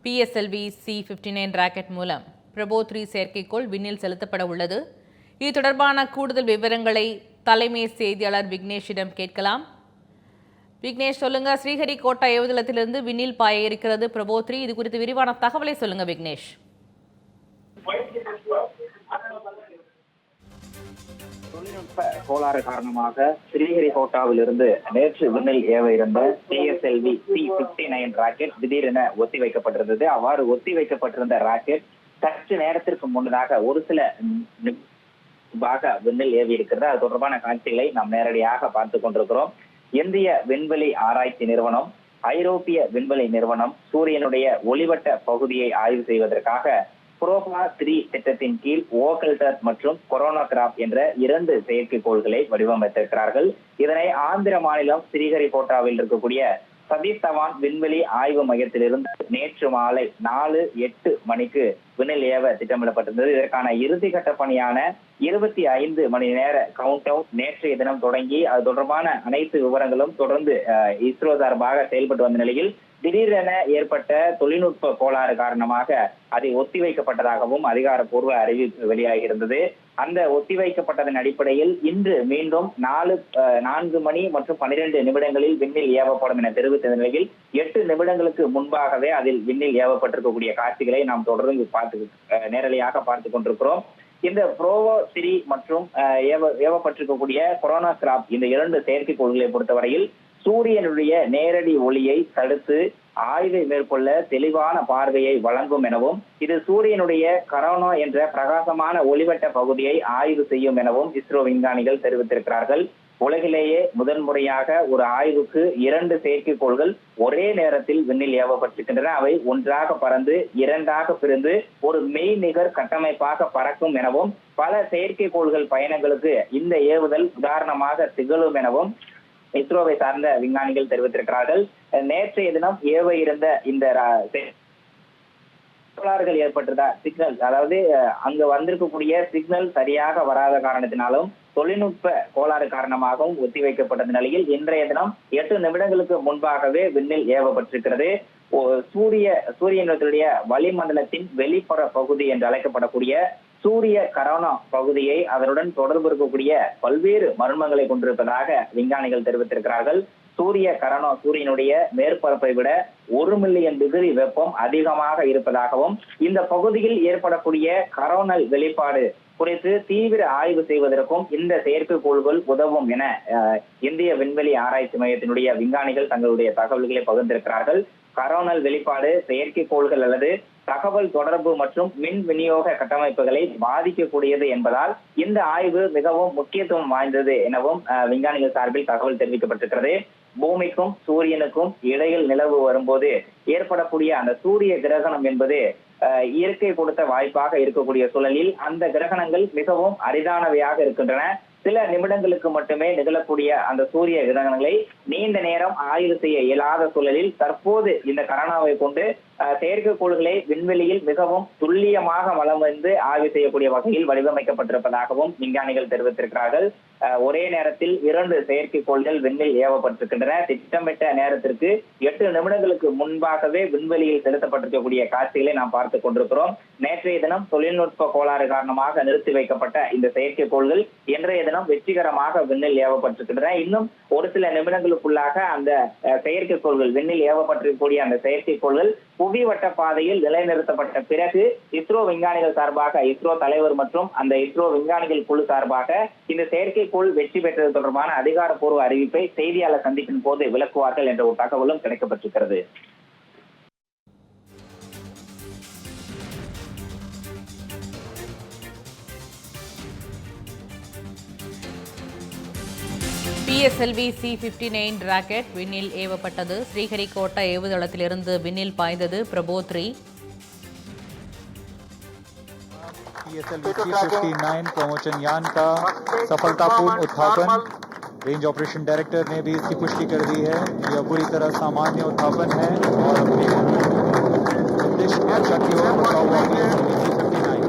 PSLV C-59 rocket மூலம் பிரபோ-3 செயற்கைக்கோள் விண்ணில் செலுத்தப்பட உள்ளது. இது தொடர்பான கூடுதல் விவரங்களை தலைமை செய்தியாளர் விக்னேஷிடம் கேட்கலாம். விக்னேஷ், சொல்லுங்க. ஸ்ரீஹரிகோட்டா ஏவுதளத்திலிருந்து விண்ணில் பாய இருக்கிறது பிரபோ-3. இது குறித்து விரிவான தகவலை சொல்லுங்க விக்னேஷ். தொழில்நுட்ப கோளாறு காரணமாக ஸ்ரீஹரிகோட்டாவில் இருந்து நேற்று விண்ணில் ஏவ இருந்த PSLV C-59 ராக்கெட் திடீரென ஒத்திவைக்கப்பட்டிருந்தது. அவ்வாறு ஒத்திவைக்கப்பட்டிருந்த ராக்கெட் சற்று நேரத்திற்கு முன்னதாக ஒரு சில விண்ணில் ஏவி இருக்கிறது. அது தொடர்பான காட்சிகளை நாம் நேரடியாக பார்த்துக் கொண்டிருக்கிறோம். இந்திய விண்வெளி ஆராய்ச்சி நிறுவனம், ஐரோப்பிய விண்வெளி நிறுவனம் சூரியனுடைய ஒளிவட்ட பகுதியை ஆய்வு செய்வதற்காக புரோபா-3 திட்டத்தின் கீழ் ஓகல்டர் மற்றும் கொரோனோகிராப் என்ற 2 செயற்கைக்கோள்களை வடிவமைத்திருக்கிறார்கள். இதனை ஆந்திர மாநிலம் ஸ்ரீஹரிகோட்டாவில் இருக்கக்கூடிய சதீஷ் தவான் விண்வெளி ஆய்வு மையத்திலிருந்து நேற்று மாலை 4:08 மணிக்கு விண்ணில் ஏவ திட்டமிடப்பட்டிருந்தது. இதற்கான இறுதிக்கட்ட பணியான 25 மணி நேர கவுண்ட் டவுன் நேற்றைய தினம் தொடங்கி அது தொடர்பான அனைத்து விவரங்களும் தொடர்ந்து இஸ்ரோ சார்பாக செயல்பட்டு வந்த நிலையில் திடீரென ஏற்பட்ட தொழில்நுட்ப கோளாறு காரணமாக அதை ஒத்திவைக்கப்பட்டதாகவும் அதிகாரப்பூர்வ அறிவிப்பு வெளியாகியிருந்தது. அந்த ஒத்திவைக்கப்பட்டதன் அடிப்படையில் இன்று மீண்டும் 4 மணி மற்றும் 12 நிமிடங்களில் விண்ணில் ஏவப்படும் என தெரிவித்த நிலையில் 8 நிமிடங்களுக்கு முன்பாகவே அதில் விண்ணில் ஏவப்பட்டிருக்கக்கூடிய காட்சிகளை நாம் தொடர்ந்து நேரடியாக பார்த்துக் கொண்டிருக்கிறோம். இந்த பிரபோ-3 மற்றும் ஏவப்பட்டிருக்கக்கூடிய கொரோனோகிராப் இந்த 2 செயற்கைக்கோள்களை பொறுத்தவரையில் சூரியனுடைய நேரடி ஒளியை தடுத்து ஆய்வை மேற்கொள்ள தெளிவான பார்வையை வழங்கும் எனவும் இது சூரியனுடைய கரோனா என்ற பிரகாசமான ஒளிவட்ட பகுதியை ஆய்வு செய்யும் எனவும் இஸ்ரோ விஞ்ஞானிகள் தெரிவித்திருக்கிறார்கள். உலகிலேயே முதன்முறையாக ஒரு ஆய்வுக்கு 2 செயற்கைக்கோள்கள் ஒரே நேரத்தில் விண்ணில் ஏவப்பட்டிருக்கின்றன. அவை ஒன்றாக பறந்து 2ஆக பிரிந்து ஒரு மெய்நிகர் கட்டமைப்பாக பறக்கும் எனவும் பல செயற்கைக்கோள்கள் பயணங்களுக்கு இந்த ஏவுதல் உதாரணமாக திகழும் எனவும் இஸ்ரோவை சார்ந்த விஞ்ஞானிகள் தெரிவித்திருக்கிறார்கள். நேற்றைய தினம் ஏவ இருந்த இந்த கோளாறுகள் ஏற்பட்டதா சிக்னல், அதாவது அங்க வந்திருக்கக்கூடிய சிக்னல் சரியாக வராத காரணத்தினாலும் தொழில்நுட்ப கோளாறு காரணமாகவும் ஒத்திவைக்கப்பட்ட நிலையில் இன்றைய தினம் 8 நிமிடங்களுக்கு முன்பாகவே விண்ணில் ஏவப்பட்டிருக்கிறது. சூரியனுடைய வளிமண்டலத்தின் வெளிப்புற பகுதி என்று அழைக்கப்படக்கூடிய சூரிய கரோனா பகுதியை அதனுடன் தொடர்பு இருக்கக்கூடிய பல்வேறு மர்மங்களை கொண்டிருப்பதாக விஞ்ஞானிகள் தெரிவித்திருக்கிறார்கள். சூரிய கரோனா சூரியனுடைய மேற்பரப்பை விட 1 மில்லியன் டிகிரி வெப்பம் அதிகமாக இருப்பதாகவும் இந்த பகுதியில் ஏற்படக்கூடிய கரோனல் வெளிப்பாடு குறித்து தீவிர ஆய்வு செய்வதற்கும் இந்த செயற்கைக்கோள்கள் உதவும் என இந்திய விண்வெளி ஆராய்ச்சி மையத்தினுடைய விஞ்ஞானிகள் தங்களுடைய தகவல்களை பகிர்ந்திருக்கிறார்கள். கரோனல் வெளிப்பாடு செயற்கைக்கோள்கள் அல்லது தகவல் தொடர்பு மற்றும் மின் விநியோக கட்டமைப்புகளை பாதிக்கக்கூடியது என்பதால் இந்த ஆய்வு மிகவும் முக்கியத்துவம் வாய்ந்தது எனவும் விஞ்ஞானிகள் சார்பில் தகவல் தெரிவிக்கப்பட்டிருக்கிறது. பூமிக்கும் சூரியனுக்கும் இடையில் நிலவு வரும்போது ஏற்படக்கூடிய அந்த சூரிய கிரகணம் என்பது இயற்கை கொடுத்த வாய்ப்பாக இருக்கக்கூடிய சூழலில் அந்த கிரகணங்கள் மிகவும் அரிதானவையாக இருக்கின்றன. சில நிமிடங்களுக்கு மட்டுமே நிகழக்கூடிய அந்த சூரிய கிரகணங்களை நீண்ட நேரம் ஆய்வு செய்ய இயலாத சூழலில் தற்போது இந்த கரோனாவை கொண்டு செயற்கைக்கோள்களை விண்வெளியில் மிகவும் துல்லியமாக வலம் வந்து ஆய்வு செய்யக்கூடிய வகையில் வடிவமைக்கப்பட்டிருப்பதாகவும் விஞ்ஞானிகள் தெரிவித்திருக்கிறார்கள். ஒரே நேரத்தில் 2 செயற்கைக்கோள்கள் விண்ணில் ஏவப்பட்டிருக்கின்றன. திட்டமிட்ட நேரத்திற்கு 8 நிமிடங்களுக்கு முன்பாகவே விண்வெளியில் செலுத்தப்பட்டிருக்கக்கூடிய காட்சிகளை நாம் பார்த்துக் கொண்டிருக்கிறோம். நேற்றைய தினம் தொழில்நுட்ப கோளாறு காரணமாக நிறுத்தி வைக்கப்பட்ட இந்த செயற்கைக்கோள்கள் இன்றைய தினம் வெற்றிகரமாக விண்ணில் ஏவப்பட்டிருக்கின்றன. இன்னும் ஒரு சில நிமிடங்களுக்குள்ளாக அந்த செயற்கைக்கோள்கள் விண்ணில் ஏவப்பட்டிருக்கக்கூடிய அந்த செயற்கைக்கோள்கள் புவி வட்ட பாதையில் நிலைநிறுத்தப்பட்ட பிறகு இஸ்ரோ விஞ்ஞானிகள் சார்பாக இஸ்ரோ தலைவர் மற்றும் அந்த இஸ்ரோ விஞ்ஞானிகள் குழு சார்பாக இந்த செயற்கைக்கோள் வெற்றி பெற்றது தொடர்பான அதிகாரப்பூர்வ அறிவிப்பை செய்தியாளர் சந்திப்பின் போது விளக்குவார்கள் என்ற ஒரு தகவலும் கிடைக்கப்பட்டிருக்கிறது. PSLV C-59 ராக்கெட் விண்ணில் ஏவப்பட்டது. ஸ்ரீஹரிகோட்டா ஏவுதளத்திலிருந்து விண்ணில் பாய்ந்தது பிரபோ-3. PSLV C-59 प्रमोशन यान का सफलतापूर्ण उत्थापन। रेंज ऑपरेशन डायरेक्टर ने भी इसकी पुष्टि कर दी है। यह पूरी तरह सामान्य उत्थापन है और अपने उद्देश्य की रक्षा की ओर बढ़ता हुआ PSLV C-59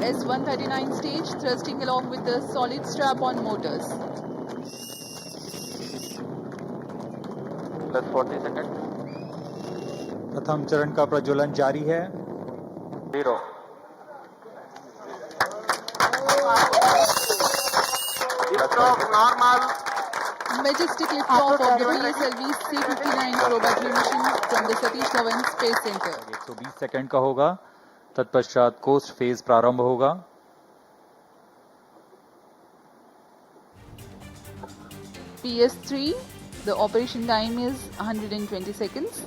S-139 stage thrusting along with the solid strap-on motors. Plus 40 seconds. प्रथम चरण का प्रज्वलन जारी है। 0 normal Majestic liftoff of the PSLV C-59 probatory mission from the Satish Dhawan Space Center. 120 second का होगा। तत्पश्चात कोस्ट फेज प्रारंभ होगा। PS3, the operation time is 120 seconds.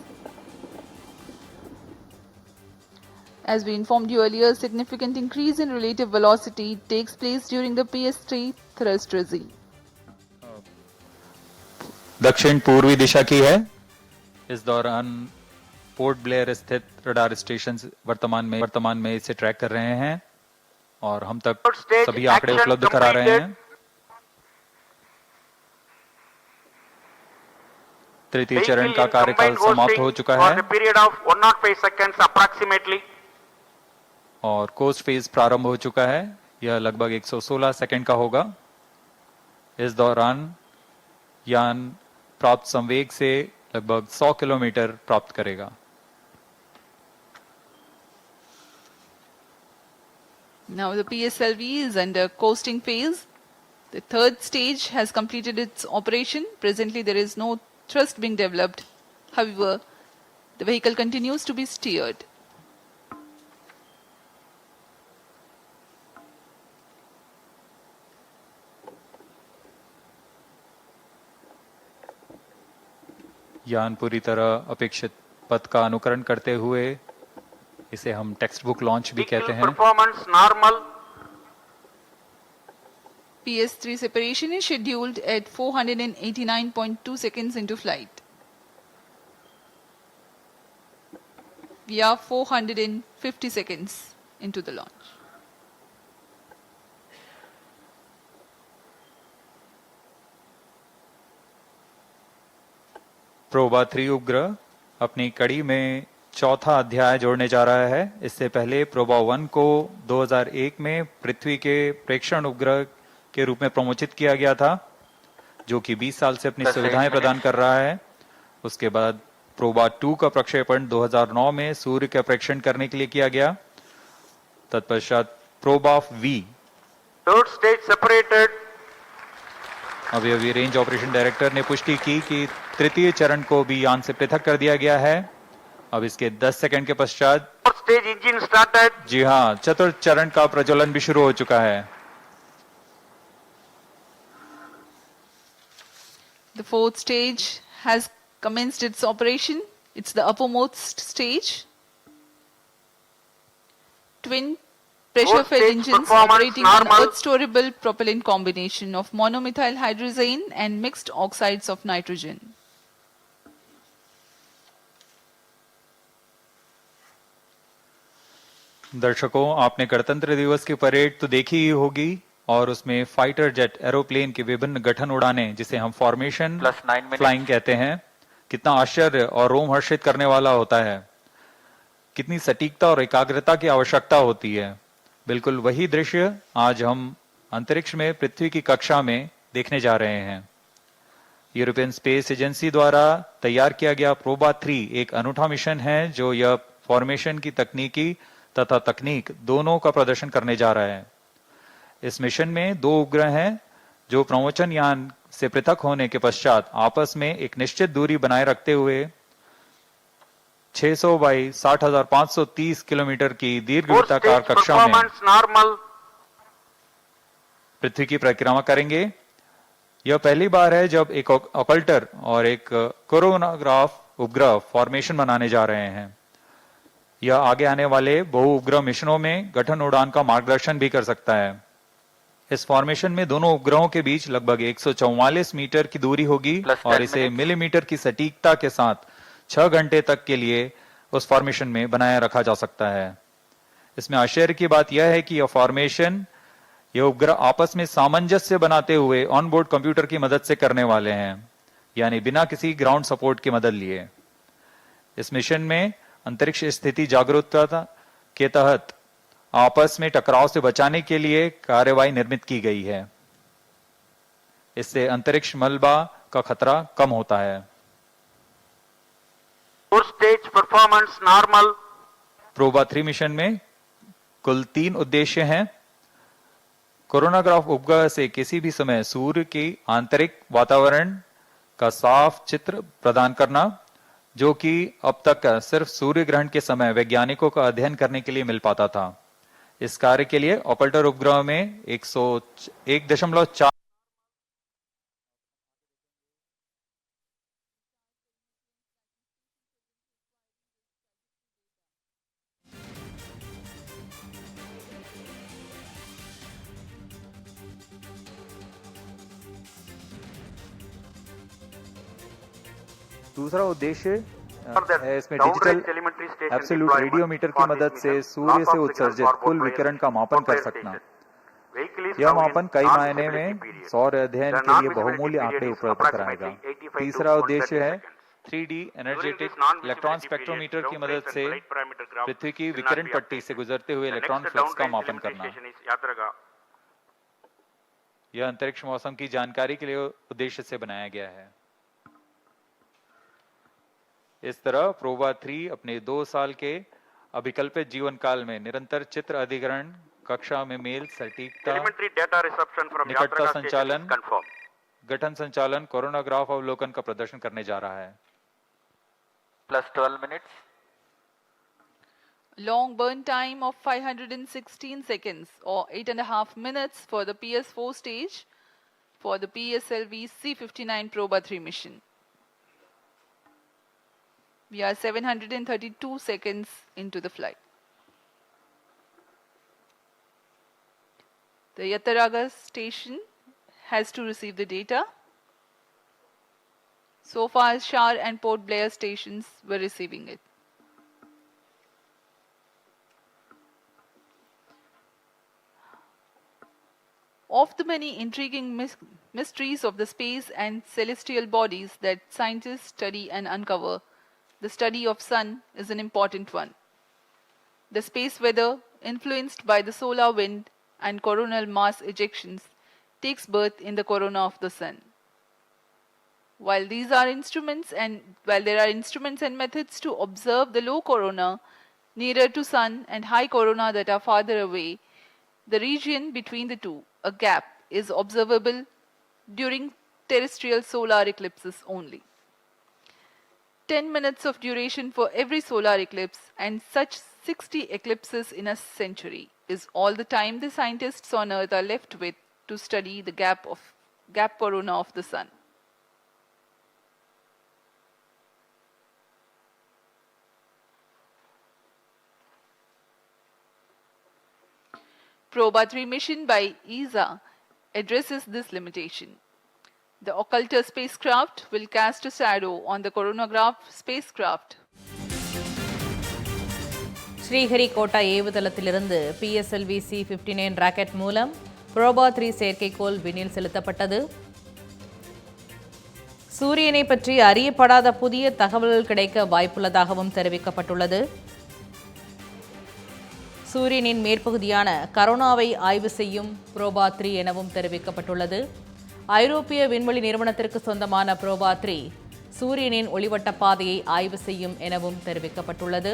As we informed you earlier, significant increase in relative velocity takes place during the PS3 thrust regime. दक्षिण पूर्वी दिशा की है। इस दौरान पोर्ट ब्लेयर स्थित रडार स्टेशन वर्तमान में इसे ट्रैक कर रहे हैं और हम तक सभी आंकड़े उपलब्ध करा रहे हैं। तृतीय चरण का कार्यकाल समाप्त हो चुका है period of 105 seconds approximately. और कोस्ट फेज प्रारंभ हो चुका है। यह लगभग 116 सेकंड का होगा। इस दौरान यान प्राप्त संवेग से लगभग 100 किलोमीटर प्राप्त करेगा। Now the PSLV is under coasting phase. The third stage has completed its operation. Presently there is no thrust being developed. However, the vehicle continues to be steered. यान पूरी तरह अपेक्षित पथ का अनुकरण करते हुए, इसे हम टेक्स्ट बुक लॉन्च भी कहते हैं। Performance normal. PS3 separation is scheduled at 489.2 seconds into flight. We are 450 seconds into the launch. PROBA 3 उपग्रह अपनी कड़ी में चौथा अध्याय जोड़ने जा रहा है। इससे पहले प्रोबा 1 को 2001 में पृथ्वी के प्रेक्षण उपग्रह के रूप में प्रमोचित किया गया था, जो कि 20 साल से अपनी सुविधाएं प्रदान कर रहा है। उसके बाद प्रोबा 2 का प्रक्षेपण 2009 में सूर्य का प्रेक्षण करने के लिए किया गया। तत्पश्चात Proba V Third stage separated. अभी रेंज ऑपरेशन डायरेक्टर ने पुष्टि की कि तृतीय चरण को भी यान से पृथक कर दिया गया है। अब इसके 10 सेकंड के पश्चात Fourth stage engine started. जी हाँ, चतुर्थ चरण का प्रज्वलन भी शुरू हो चुका है। The fourth stage has commenced its operation. It's the uppermost stage. Twin pressure-fed Fourth stage engines performance operating on normal. earth-storable propellant combination of monomethyl hydrazine and mixed oxides of nitrogen. दर्शकों, आपने गणतंत्र दिवस की parade तो देखी ही होगी और उसमें फाइटर जेट एरोप्लेन के विभिन्न गठन उड़ाने, जिसे हम फॉर्मेशन +9 minutes. फ्लाइंग कहते हैं, कितना आश्चर्य और रोमहर्षित करने वाला होता है। कितनी सटीकता और एकाग्रता की आवश्यकता होती है। बिल्कुल वही दृश्य आज हम अंतरिक्ष में पृथ्वी की कक्षा में देखने जा रहे हैं। यूरोपियन स्पेस एजेंसी द्वारा तैयार किया गया प्रोबा 3 एक अनूठा मिशन है, जो यह फॉर्मेशन की तकनीकी तथा तकनीक दोनों का प्रदर्शन करने जा रहा है। इस मिशन में 2 उपग्रह हैं, जो प्रमोचन यान से पृथक होने के पश्चात आपस में एक निश्चित दूरी बनाए रखते हुए 600 बाई 60,530 किलोमीटर की दीर्घ Fourth वृत्ताकार stage कक्षा में performance normal. पृथ्वी की परिक्रमा करेंगे। यह पहली बार है जब एक ऑकल्टर और एक कोरोनाग्राफ उपग्रह फॉर्मेशन बनाने जा रहे हैं। यह आगे आने वाले बहु उपग्रह मिशनों में गठन उड़ान का मार्गदर्शन भी कर सकता है। इस फॉर्मेशन में दोनों उपग्रहों के बीच लगभग 144 मीटर की दूरी होगी और इसे मिलीमीटर की सटीकता के साथ 6 घंटे तक के लिए उस फॉर्मेशन में बनाए रखा जा सकता है। इसमें आश्चर्य की बात यह है कि यह फॉर्मेशन ये उपग्रह आपस में सामंजस्य बनाते हुए ऑनबोर्ड कंप्यूटर की मदद से करने वाले हैं, यानी बिना किसी ग्राउंड सपोर्ट की मदद लिए। इस मिशन में अंतरिक्ष स्थिति जागरूकता के तहत आपस में टकराव से बचाने के लिए कार्यवाही निर्मित की गई है। इससे अंतरिक्ष मलबा का खतरा कम होता है। Fourth stage performance normal. PROBA 3 mission में कुल 3 उद्देश्य हैं। कोरोनाग्राफ उपग्रह से किसी भी समय सूर्य की आंतरिक वातावरण का साफ चित्र प्रदान करना, जो कि अब तक सिर्फ सूर्य ग्रहण के समय वैज्ञानिकों का अध्ययन करने के लिए मिल पाता था। इस कार्य के लिए ऑपल्टर उपग्रह में 1.4 दूसरा उद्देश्य है इसमें digital telemetry station absolute deployment radiometer for की मदद this से mission. सूर्य Loss से of उत्सर्जित signal for कुल both विकिरण का मापन both कर fire सकना। station. Vehicle is यह now in मापन कई मायने non-visibility में period. सौर अध्ययन The के लिए non-visibility बहुमूल्य period आंकड़े is उपलब्ध कराएगा। approximately 85 to तीसरा 130 उद्देश्य है seconds. 3D During energetic this non-visibility electron period, spectrometer की downrange मदद and से flight parameter graph पृथ्वी की will not विकिरण be पट्टी से updated. गुजरते हुए The इलेक्ट्रॉन next फ्लक्स का downrange मापन telemetry करना। station is Yatraga. यह अंतरिक्ष मौसम की जानकारी के लिए उद्देश्य से बनाया गया है। इस तरह प्रोबा 3 अपने 2 साल के अभिकल्पित जीवन काल में निरंतर चित्र अधिग्रहण, कक्षा में मेल, सटीकता, Telemetry data reception from निकटता Yatraga station is संचालन, confirmed. गठन संचालन, कोरोनाग्राफ अवलोकन का प्रदर्शन करने जा रहा है। Plus 12 minutes. Long burn time of 516 seconds or 8.5 minutes for the PS4 stage for the PSLV C-59 Proba 3 mission. We are 732 seconds into the flight. The Yatraga station has to receive the data. So far, Shar and Port Blair stations were receiving it. Of the many intriguing mysteries of the space and celestial bodies that scientists study and uncover, the study of sun is an important one. The space weather, influenced by the solar wind and coronal mass ejections, takes birth in the corona of the sun. While there are instruments and methods to observe the low corona nearer to sun and high corona that are farther away, the region between the two, a gap, is observable during terrestrial solar eclipses only. 10 minutes of duration for every solar eclipse and such 60 eclipses in a century is all the time the scientists on Earth are left with to study the gap corona of the sun. Proba 3 mission by ESA addresses this limitation. The occulter spacecraft will cast a shadow on the coronagraph spacecraft. Sriharikota ஏவுதளத்திலிருந்து PSLV C-59 rocket மூலம் Proba 3 செயற்கைக்கோள் விண்ணில் செலுத்தப்பட்டது. சூரியனை பற்றி அறியப்படாத புதிய தகவல்கள் கிடைக்க வாய்ப்புள்ளதாகவும் தெரிவிக்கப்பட்டுள்ளது. சூரியனின் மேற்பகுதியான கரோனாவை ஆய்வு செய்யும் புரோபா 3 எனவும் தெரிவிக்கப்பட்டுள்ளது. ஐரோப்பிய விண்வெளி நிறுவனத்திற்கு சொந்தமான புரோபா 3 சூரியனின் ஒளிவட்ட பாதையை ஆய்வு செய்யும் எனவும் தெரிவிக்கப்பட்டுள்ளது.